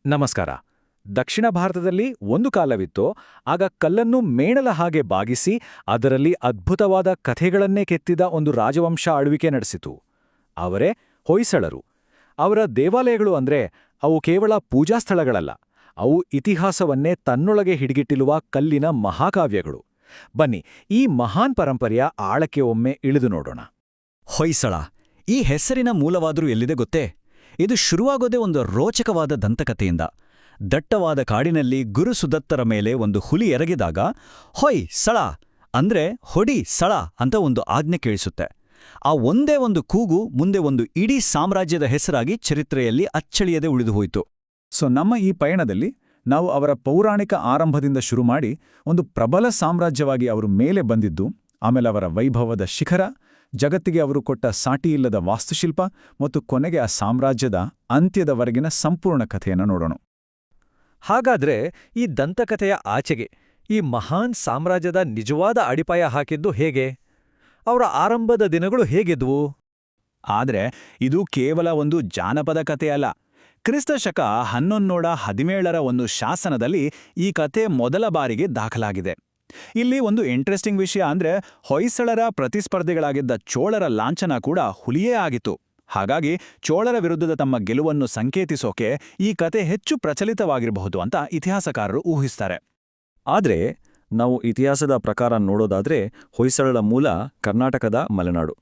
ನಮಸ್ಕಾರ. ದಕ್ಷಿಣ ಭಾರತದಲ್ಲಿ ಒಂದು ಕಾಲವಿತ್ತು. ಆಗ ಕಲ್ಲನ್ನು ಮೇಣಲ ಹಾಗೆ ಬಾಗಿಸಿ ಅದರಲ್ಲಿ ಅದ್ಭುತವಾದ ಕಥೆಗಳನ್ನೇ ಕೆತ್ತಿದ ಒಂದು ರಾಜವಂಶ ಆಳ್ವಿಕೆ ನಡೆಸಿತು. ಅವರೇ ಹೊಯ್ಸಳರು. ಅವರ ದೇವಾಲಯಗಳು ಅಂದ್ರೆ ಅವು ಕೇವಲ ಪೂಜಾ ಸ್ಥಳಗಳಲ್ಲ, ಅವು ಇತಿಹಾಸವನ್ನೇ ತನ್ನೊಳಗೆ ಹಿಡಿಗಿಟ್ಟಿರುವ ಕಲ್ಲಿನ ಮಹಾಕಾವ್ಯಗಳು. ಬನ್ನಿ, ಈ ಮಹಾನ್ ಪರಂಪರೆಯ ಆಳಕ್ಕೆ ಒಮ್ಮೆ ಇಳಿದು ನೋಡೋಣ. ಹೊಯ್ಸಳ ಈ ಹೆಸರಿನ ಮೂಲವಾದ್ರೂ ಎಲ್ಲಿದೆ ಗೊತ್ತೇ? ಇದು ಶುರುವಾಗೋದೇ ಒಂದು ರೋಚಕವಾದ ದಂತಕಥೆಯಿಂದ. ದಟ್ಟವಾದ ಕಾಡಿನಲ್ಲಿ ಗುರು ಸುದತ್ತರ ಮೇಲೆ ಒಂದು ಹುಲಿ ಎರಗಿದಾಗ ಹೊಯ್ ಸಳ ಅಂದ್ರೆ ಹೊಡಿ ಸಳ ಅಂತ ಒಂದು ಆಜ್ಞೆ ಕೇಳಿಸುತ್ತೆ. ಆ ಒಂದೇ ಒಂದು ಕೂಗು ಮುಂದೆ ಒಂದು ಇಡೀ ಸಾಮ್ರಾಜ್ಯದ ಹೆಸರಾಗಿ ಚರಿತ್ರೆಯಲ್ಲಿ ಅಚ್ಚಳಿಯದೆ ಉಳಿದುಹೋಯಿತು. ನಮ್ಮ ಈ ಪಯಣದಲ್ಲಿ ನಾವು ಅವರ ಪೌರಾಣಿಕ ಆರಂಭದಿಂದ ಶುರು ಮಾಡಿ ಒಂದು ಪ್ರಬಲ ಸಾಮ್ರಾಜ್ಯವಾಗಿ ಅವರು ಮೇಲೆ ಬಂದಿದ್ದು, ಆಮೇಲೆ ಅವರ ವೈಭವದ ಶಿಖರ, ಜಗತ್ತಿಗೆ ಅವರು ಕೊಟ್ಟ ಸಾಟಿಯಿಲ್ಲದ ವಾಸ್ತುಶಿಲ್ಪ ಮತ್ತು ಕೊನೆಗೆ ಆ ಸಾಮ್ರಾಜ್ಯದ ಅಂತ್ಯದವರೆಗಿನ ಸಂಪೂರ್ಣ ಕಥೆಯನ್ನು ನೋಡೋಣ. ಹಾಗಾದ್ರೆ ಈ ದಂತಕಥೆಯ ಆಚೆಗೆ ಈ ಮಹಾನ್ ಸಾಮ್ರಾಜ್ಯದ ನಿಜವಾದ ಅಡಿಪಾಯ ಹಾಕಿದ್ದು ಹೇಗೆ? ಅವರ ಆರಂಭದ ದಿನಗಳು ಹೇಗಿದ್ವು? ಆದರೆ ಇದು ಕೇವಲ ಒಂದು ಜಾನಪದ ಕಥೆಯಲ್ಲ. ಕ್ರಿಸ್ತ ಶಕ 1117ರ ಒಂದು ಶಾಸನದಲ್ಲಿ ಈ ಕಥೆ ಮೊದಲ ಬಾರಿಗೆ ದಾಖಲಾಗಿದೆ. ಇಲ್ಲಿ ಒಂದು ಇಂಟ್ರೆಸ್ಟಿಂಗ್ ವಿಷಯ ಅಂದ್ರೆ, ಹೊಯ್ಸಳರ ಪ್ರತಿಸ್ಪರ್ಧಿಗಳಾಗಿದ್ದ ಚೋಳರ ಲಾಂಛನ ಕೂಡ ಹುಲಿಯೇ ಆಗಿತ್ತು. ಹಾಗಾಗಿ ಚೋಳರ ವಿರುದ್ಧದ ತಮ್ಮ ಗೆಲುವನ್ನು ಸಂಕೇತಿಸೋಕೆ ಈ ಕತೆ ಹೆಚ್ಚು ಪ್ರಚಲಿತವಾಗಿರಬಹುದು ಅಂತ ಇತಿಹಾಸಕಾರರು ಊಹಿಸ್ತಾರೆ. ಆದರೆ ನಾವು ಇತಿಹಾಸದ ಪ್ರಕಾರ ನೋಡೋದಾದ್ರೆ ಹೊಯ್ಸಳರ ಮೂಲ ಕರ್ನಾಟಕದ ಮಲೆನಾಡು.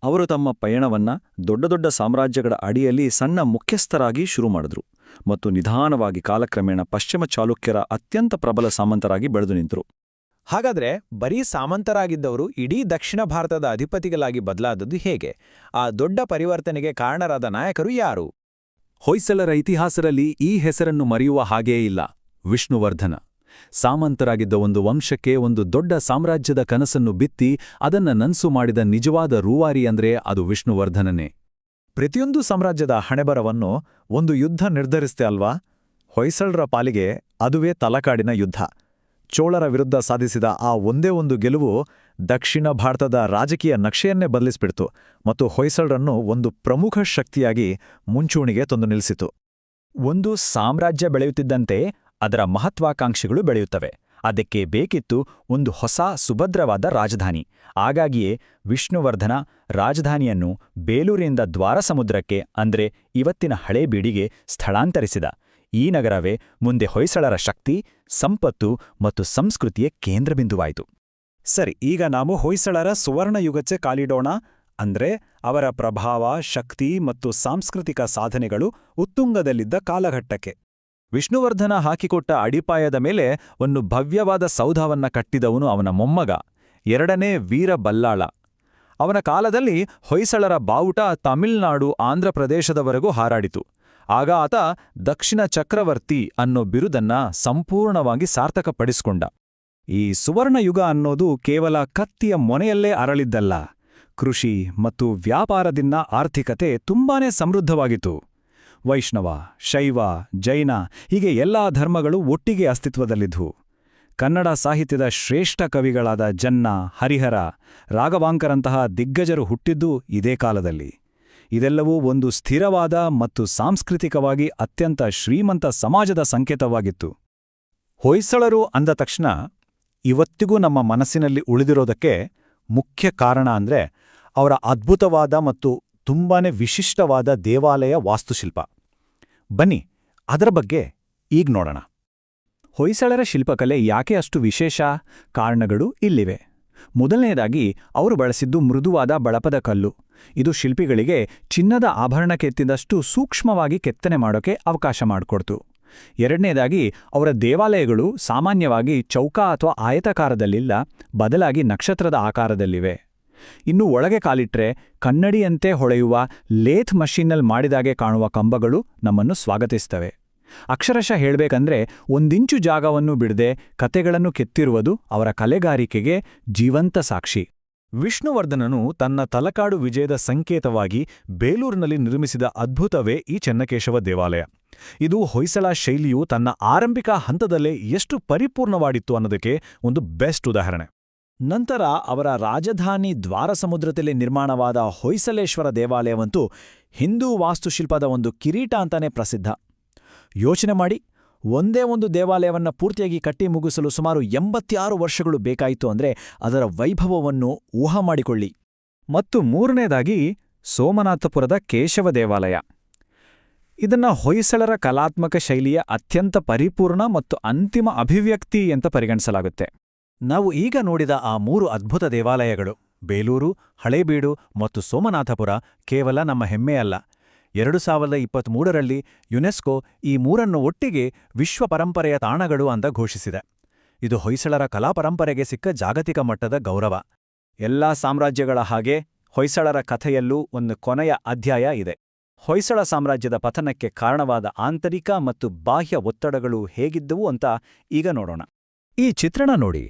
ಅವರು ತಮ್ಮ ಪಯಣವನ್ನ ದೊಡ್ಡ ದೊಡ್ಡ ಸಾಮ್ರಾಜ್ಯಗಳ ಅಡಿಯಲ್ಲಿ ಸಣ್ಣ ಮುಖ್ಯಸ್ಥರಾಗಿ ಶುರು ಮಾಡಿದ್ರು ಮತ್ತು ನಿಧಾನವಾಗಿ ಕಾಲಕ್ರಮೇಣ ಪಶ್ಚಿಮ ಚಾಲುಕ್ಯರ ಅತ್ಯಂತ ಪ್ರಬಲ ಸಾಮಂತರಾಗಿ ಬೆಳೆದು ನಿಂತರು. ಹಾಗಾದ್ರೆ ಬರೀ ಸಾಮಂತರಾಗಿದ್ದವರು ಇಡೀ ದಕ್ಷಿಣ ಭಾರತದ ಅಧಿಪತಿಗಳಾಗಿ ಬದಲಾದದ್ದು ಹೇಗೆ? ಆ ದೊಡ್ಡ ಪರಿವರ್ತನೆಗೆ ಕಾರಣರಾದ ನಾಯಕರು ಯಾರು? ಹೊಯ್ಸಳರ ಇತಿಹಾಸದಲ್ಲಿ ಈ ಹೆಸರನ್ನು ಮರೆಯುವ ಹಾಗೇ ಇಲ್ಲ. ವಿಷ್ಣುವರ್ಧನ. ಸಾಮಂತರಾಗಿದ್ದ ಒಂದು ವಂಶಕ್ಕೆ ಒಂದು ದೊಡ್ಡ ಸಾಮ್ರಾಜ್ಯದ ಕನಸನ್ನು ಬಿತ್ತಿ ಅದನ್ನ ನನ್ಸು ಮಾಡಿದ ನಿಜವಾದ ರೂವಾರಿ ಅಂದ್ರೆ ಅದು ವಿಷ್ಣುವರ್ಧನನೇ. ಪ್ರತಿಯೊಂದು ಸಾಮ್ರಾಜ್ಯದ ಹಣೆಬರವನ್ನು ಒಂದು ಯುದ್ಧ ನಿರ್ಧರಿಸ್ತೆ ಅಲ್ವಾ? ಹೊಯ್ಸಳರ ಪಾಲಿಗೆ ಅದುವೇ ತಲಕಾಡಿನ ಯುದ್ಧ. ಚೋಳರ ವಿರುದ್ಧ ಸಾಧಿಸಿದ ಆ ಒಂದೇ ಒಂದು ಗೆಲುವು ದಕ್ಷಿಣ ಭಾರತದ ರಾಜಕೀಯ ನಕ್ಷೆಯನ್ನೇ ಬದಲಿಸಿಬಿಡ್ತು ಮತ್ತು ಹೊಯ್ಸಳರನ್ನು ಒಂದು ಪ್ರಮುಖ ಶಕ್ತಿಯಾಗಿ ಮುಂಚೂಣಿಗೆ ತಂದು ನಿಲ್ಲಿಸಿತು. ಒಂದು ಸಾಮ್ರಾಜ್ಯ ಬೆಳೆಯುತ್ತಿದ್ದಂತೆ ಅದರ ಮಹತ್ವಾಕಾಂಕ್ಷೆಗಳು ಬೆಳೆಯುತ್ತವೆ. ಅದಕ್ಕೆ ಬೇಕಿತ್ತು ಒಂದು ಹೊಸ ಸುಭದ್ರವಾದ ರಾಜಧಾನಿ. ಹಾಗಾಗಿಯೇ ವಿಷ್ಣುವರ್ಧನ ರಾಜಧಾನಿಯನ್ನು ಬೇಲೂರಿನಿಂದ ದ್ವಾರಸಮುದ್ರಕ್ಕೆ ಅಂದ್ರೆ ಇವತ್ತಿನ ಹಳೇಬೀಡಿಗೆ ಸ್ಥಳಾಂತರಿಸಿದ. ಈ ನಗರವೇ ಮುಂದೆ ಹೊಯ್ಸಳರ ಶಕ್ತಿ, ಸಂಪತ್ತು ಮತ್ತು ಸಂಸ್ಕೃತಿಯ ಕೇಂದ್ರಬಿಂದುವಾಯಿತು. ಸರಿ, ಈಗ ನಾವು ಹೊಯ್ಸಳರ ಸುವರ್ಣಯುಗಕ್ಕೆ ಕಾಲಿಡೋಣ. ಅಂದ್ರೆ ಅವರ ಪ್ರಭಾವ, ಶಕ್ತಿ ಮತ್ತು ಸಾಂಸ್ಕೃತಿಕ ಸಾಧನೆಗಳು ಉತ್ತುಂಗದಲ್ಲಿದ್ದ ಕಾಲಘಟ್ಟಕ್ಕೆ. ವಿಷ್ಣುವರ್ಧನ ಹಾಕಿಕೊಟ್ಟ ಅಡಿಪಾಯದ ಮೇಲೆ ಒಂದು ಭವ್ಯವಾದ ಸೌಧವನ್ನ ಕಟ್ಟಿದವನು ಅವನ ಮೊಮ್ಮಗ, ಎರಡನೇ ವೀರ ಬಲ್ಲಾಳ. ಅವನ ಕಾಲದಲ್ಲಿ ಹೊಯ್ಸಳರ ಬಾವುಟ ತಮಿಳುನಾಡು, ಆಂಧ್ರಪ್ರದೇಶದವರೆಗೂ ಹಾರಾಡಿತು. ಆಗ ಆತ ದಕ್ಷಿಣ ಚಕ್ರವರ್ತಿ ಅನ್ನೋ ಬಿರುದನ್ನ ಸಂಪೂರ್ಣವಾಗಿ ಸಾರ್ಥಕಪಡಿಸಿಕೊಂಡ. ಈ ಸುವರ್ಣಯುಗ ಅನ್ನೋದು ಕೇವಲ ಕತ್ತಿಯ ಮೊನೆಯಲ್ಲೇ ಅರಳಿದ್ದಲ್ಲ. ಕೃಷಿ ಮತ್ತು ವ್ಯಾಪಾರದಿಂದ ಆರ್ಥಿಕತೆ ತುಂಬಾನೇ ಸಮೃದ್ಧವಾಗಿತ್ತು. ವೈಷ್ಣವ, ಶೈವ, ಜೈನ ಹೀಗೆ ಎಲ್ಲಾ ಧರ್ಮಗಳು ಒಟ್ಟಿಗೆ ಅಸ್ತಿತ್ವದಲ್ಲಿದ್ವು. ಕನ್ನಡ ಸಾಹಿತ್ಯದ ಶ್ರೇಷ್ಠ ಕವಿಗಳಾದ ಜನ್ನ, ಹರಿಹರ, ರಾಘವಾಂಕರಂತಹ ದಿಗ್ಗಜರು ಹುಟ್ಟಿದ್ದು ಇದೇ ಕಾಲದಲ್ಲಿ. ಇದೆಲ್ಲವೂ ಒಂದು ಸ್ಥಿರವಾದ ಮತ್ತು ಸಾಂಸ್ಕೃತಿಕವಾಗಿ ಅತ್ಯಂತ ಶ್ರೀಮಂತ ಸಮಾಜದ ಸಂಕೇತವಾಗಿತ್ತು. ಹೊಯ್ಸಳರು ಅಂದ ತಕ್ಷಣ ಇವತ್ತಿಗೂ ನಮ್ಮ ಮನಸ್ಸಿನಲ್ಲಿ ಉಳಿದಿರೋದಕ್ಕೆ ಮುಖ್ಯ ಕಾರಣ ಅಂದ್ರೆ ಅವರ ಅದ್ಭುತವಾದ ಮತ್ತು ತುಂಬಾನೇ ವಿಶಿಷ್ಟವಾದ ದೇವಾಲಯ ವಾಸ್ತುಶಿಲ್ಪ. ಬನ್ನಿ, ಅದರ ಬಗ್ಗೆ ಈಗ ನೋಡೋಣ. ಹೊಯ್ಸಳರ ಶಿಲ್ಪಕಲೆ ಯಾಕೆ ಅಷ್ಟು ವಿಶೇಷ? ಕಾರಣಗಳು ಇಲ್ಲಿವೆ. ಮೊದಲನೇದಾಗಿ ಅವರು ಬಳಸಿದ್ದು ಮೃದುವಾದ ಬಳಪದ ಕಲ್ಲು. ಇದು ಶಿಲ್ಪಿಗಳಿಗೆ ಚಿನ್ನದ ಆಭರಣ ಕೆತ್ತಿದಷ್ಟು ಸೂಕ್ಷ್ಮವಾಗಿ ಕೆತ್ತನೆ ಮಾಡೋಕೆ ಅವಕಾಶ ಮಾಡಿಕೊಡ್ತು. ಎರಡನೇದಾಗಿ ಅವರ ದೇವಾಲಯಗಳು ಸಾಮಾನ್ಯವಾಗಿ ಚೌಕ ಅಥವಾ ಆಯತಾಕಾರದಲ್ಲಿಲ್ಲ, ಬದಲಾಗಿ ನಕ್ಷತ್ರದ ಆಕಾರದಲ್ಲಿವೆ. ಇನ್ನು ಒಳಗೆ ಕಾಲಿಟ್ರೆ ಕನ್ನಡಿಯಂತೆ ಹೊಳೆಯುವ ಲೇಥ್ ಮಷೀನ್ನಲ್ಲಿ ಮಾಡಿದಾಗೆ ಕಾಣುವ ಕಂಬಗಳು ನಮ್ಮನ್ನು ಸ್ವಾಗತಿಸ್ತವೆ. ಅಕ್ಷರಶಃ ಹೇಳಬೇಕಂದ್ರೆ ಒಂದಿಂಚು ಜಾಗವನ್ನು ಬಿಡದೆ ಕತೆಗಳನ್ನು ಕೆತ್ತಿರುವುದು ಅವರ ಕಲೆಗಾರಿಕೆಗೆ ಜೀವಂತ ಸಾಕ್ಷಿ. ವಿಷ್ಣುವರ್ಧನನು ತನ್ನ ತಲಕಾಡು ವಿಜಯದ ಸಂಕೇತವಾಗಿ ಬೇಲೂರಿನಲ್ಲಿ ನಿರ್ಮಿಸಿದ ಅದ್ಭುತವೇ ಈ ಚೆನ್ನಕೇಶವ ದೇವಾಲಯ. ಇದು ಹೊಯ್ಸಳ ಶೈಲಿಯು ತನ್ನ ಆರಂಭಿಕ ಹಂತದಲ್ಲೇ ಎಷ್ಟು ಪರಿಪೂರ್ಣವಾಗಿತ್ತು ಅನ್ನೋದಕ್ಕೆ ಒಂದು ಬೆಸ್ಟ್ ಉದಾಹರಣೆ. ನಂತರ ಅವರ ರಾಜಧಾನಿ ದ್ವಾರಸಮುದ್ರದಲ್ಲಿ ನಿರ್ಮಾಣವಾದ ಹೊಯ್ಸಲೇಶ್ವರ ದೇವಾಲಯವಂತೂ ಹಿಂದೂ ವಾಸ್ತುಶಿಲ್ಪದ ಒಂದು ಕಿರೀಟ ಅಂತಾನೆ ಪ್ರಸಿದ್ಧ. ಯೋಚನೆ ಮಾಡಿ, ಒಂದೇ ಒಂದು ದೇವಾಲಯವನ್ನ ಪೂರ್ತಿಯಾಗಿ ಕಟ್ಟಿ ಮುಗಿಸಲು ಸುಮಾರು 86 ವರ್ಷಗಳು ಬೇಕಾಯಿತು ಅಂದ್ರೆ ಅದರ ವೈಭವವನ್ನು ಊಹಾ ಮಾಡಿಕೊಳ್ಳಿ. ಮತ್ತು ಮೂರನೇದಾಗಿ ಸೋಮನಾಥಪುರದ ಕೇಶವ ದೇವಾಲಯ. ಇದನ್ನ ಹೊಯ್ಸಳರ ಕಲಾತ್ಮಕ ಶೈಲಿಯ ಅತ್ಯಂತ ಪರಿಪೂರ್ಣ ಮತ್ತು ಅಂತಿಮ ಅಭಿವ್ಯಕ್ತಿ ಅಂತ ಪರಿಗಣಿಸಲಾಗುತ್ತೆ. ನಾವು ಈಗ ನೋಡಿದ ಆ 3 ಅದ್ಭುತ ದೇವಾಲಯಗಳು ಬೇಲೂರು, ಹಳೇಬೀಡು ಮತ್ತು ಸೋಮನಾಥಪುರ ಕೇವಲ ನಮ್ಮ ಹೆಮ್ಮೆಯಲ್ಲ. 2023ರಲ್ಲಿ ಯುನೆಸ್ಕೋ ಈ 3 ಒಟ್ಟಿಗೆ ವಿಶ್ವ ಪರಂಪರೆಯ ತಾಣಗಳು ಅಂತ ಘೋಷಿಸಿದೆ. ಇದು ಹೊಯ್ಸಳರ ಕಲಾಪರಂಪರೆಗೆ ಸಿಕ್ಕ ಜಾಗತಿಕ ಮಟ್ಟದ ಗೌರವ. ಎಲ್ಲಾ ಸಾಮ್ರಾಜ್ಯಗಳ ಹಾಗೆ ಹೊಯ್ಸಳರ ಕಥೆಯಲ್ಲೂ ಒಂದು ಕೊನೆಯ ಅಧ್ಯಾಯ ಇದೆ. ಹೊಯ್ಸಳ ಸಾಮ್ರಾಜ್ಯದ ಪತನಕ್ಕೆ ಕಾರಣವಾದ ಆಂತರಿಕ ಮತ್ತು ಬಾಹ್ಯ ಒತ್ತಡಗಳು ಹೇಗಿದ್ದವು ಅಂತ ಈಗ ನೋಡೋಣ. ಈ ಚಿತ್ರಣ ನೋಡಿ,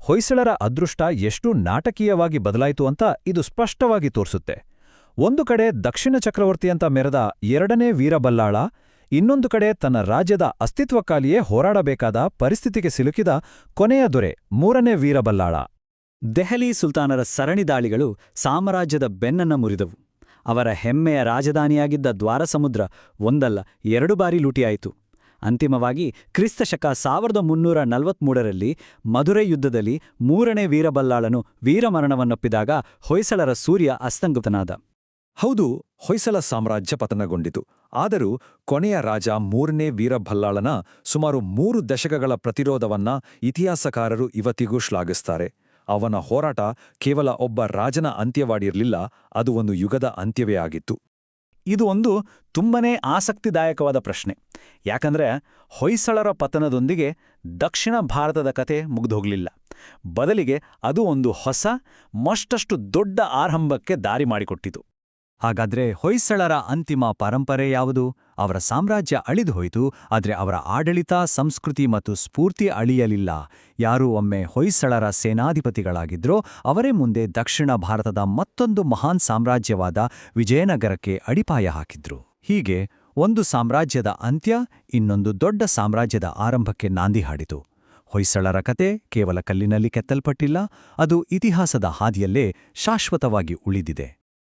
ಹೊಯ್ಸಳರ ಅದೃಷ್ಟ ಎಷ್ಟು ನಾಟಕೀಯವಾಗಿ ಬದಲಾಯಿತು ಅಂತ ಇದು ಸ್ಪಷ್ಟವಾಗಿ ತೋರಿಸುತ್ತೆ. ಒಂದು ಕಡೆ ದಕ್ಷಿಣ ಚಕ್ರವರ್ತಿ ಅಂತ ಮೆರೆದ 2ನೇ ವೀರಬಲ್ಲಾಳ, ಇನ್ನೊಂದು ಕಡೆ ತನ್ನ ರಾಜ್ಯದ ಅಸ್ತಿತ್ವಕ್ಕಾಗಿಯೇ ಹೋರಾಡಬೇಕಾದ ಪರಿಸ್ಥಿತಿಗೆ ಸಿಲುಕಿದ ಕೊನೆಯ ದೊರೆ 3ನೇ ವೀರಬಲ್ಲಾಳ. ದೆಹಲಿ ಸುಲ್ತಾನರ ಸರಣಿ ದಾಳಿಗಳು ಸಾಮ್ರಾಜ್ಯದ ಬೆನ್ನನ್ನ ಮುರಿದವು. ಅವರ ಹೆಮ್ಮೆಯ ರಾಜಧಾನಿಯಾಗಿದ್ದ ದ್ವಾರಸಮುದ್ರ ಒಂದಲ್ಲ 2 ಬಾರಿ ಲೂಟಿಯಾಯಿತು. ಅಂತಿಮವಾಗಿ ಕ್ರಿಸ್ತಶಕ 1343ರಲ್ಲಿ ಮಧುರೈ ಯುದ್ಧದಲ್ಲಿ 3ನೇ ವೀರಬಲ್ಲಾಳನು ವೀರಮರಣವನ್ನೊಪ್ಪಿದಾಗ ಹೊಯ್ಸಳರ ಸೂರ್ಯ ಅಸ್ತಂಗತನಾದ. ಹೌದು, ಹೊಯ್ಸಳ ಸಾಮ್ರಾಜ್ಯ ಪತನಗೊಂಡಿತು. ಆದರೂ ಕೊನೆಯ ರಾಜ 3ನೇ ವೀರಬಲ್ಲಾಳನ ಸುಮಾರು 3 ದಶಕಗಳ ಪ್ರತಿರೋಧವನ್ನ ಇತಿಹಾಸಕಾರರು ಇವತ್ತಿಗೂ ಶ್ಲಾಘಿಸ್ತಾರೆ. ಅವನ ಹೋರಾಟ ಕೇವಲ ಒಬ್ಬ ರಾಜನ ಅಂತ್ಯವಾಡಿರಲಿಲ್ಲ, ಅದು ಒಂದು ಯುಗದ ಅಂತ್ಯವೇ ಆಗಿತ್ತು. ಇದು ಒಂದು ತುಂಬನೇ ಆಸಕ್ತಿದಾಯಕವಾದ ಪ್ರಶ್ನೆ. ಯಾಕಂದ್ರೆ ಹೊಯ್ಸಳರ ಪತನದೊಂದಿಗೆ ದಕ್ಷಿಣ ಭಾರತದ ಕತೆ ಮುಗ್ದೋಗ್ಲಿಲ್ಲ. ಬದಲಿಗೆ ಅದು ಒಂದು ಹೊಸ, ಮತ್ತಷ್ಟು ದೊಡ್ಡ ಆರಂಭಕ್ಕೆ ದಾರಿ ಮಾಡಿಕೊಟ್ಟಿತು. ಹಾಗಾದ್ರೆ ಹೊಯ್ಸಳರ ಅಂತಿಮ ಪರಂಪರೆ ಯಾವುದು? ಅವರ ಸಾಮ್ರಾಜ್ಯ ಅಳಿದು ಹೋಯಿತು, ಆದರೆ ಅವರ ಆಡಳಿತ, ಸಂಸ್ಕೃತಿ ಮತ್ತು ಸ್ಫೂರ್ತಿ ಅಳಿಯಲಿಲ್ಲ. ಯಾರು ಒಮ್ಮೆ ಹೊಯ್ಸಳರ ಸೇನಾಧಿಪತಿಗಳಾಗಿದ್ರೋ ಅವರೇ ಮುಂದೆ ದಕ್ಷಿಣ ಭಾರತದ ಮತ್ತೊಂದು ಮಹಾನ್ ಸಾಮ್ರಾಜ್ಯವಾದ ವಿಜಯನಗರಕ್ಕೆ ಅಡಿಪಾಯ ಹಾಕಿದ್ರು. ಹೀಗೆ ಒಂದು ಸಾಮ್ರಾಜ್ಯದ ಅಂತ್ಯ ಇನ್ನೊಂದು ದೊಡ್ಡ ಸಾಮ್ರಾಜ್ಯದ ಆರಂಭಕ್ಕೆ ನಾಂದಿ ಹಾಡಿತು. ಹೊಯ್ಸಳರ ಕತೆ ಕೇವಲ ಕಲ್ಲಿನಲ್ಲಿ ಕೆತ್ತಲ್ಪಟ್ಟಿಲ್ಲ, ಅದು ಇತಿಹಾಸದ ಹಾದಿಯಲ್ಲೇ ಶಾಶ್ವತವಾಗಿ ಉಳಿದಿದೆ.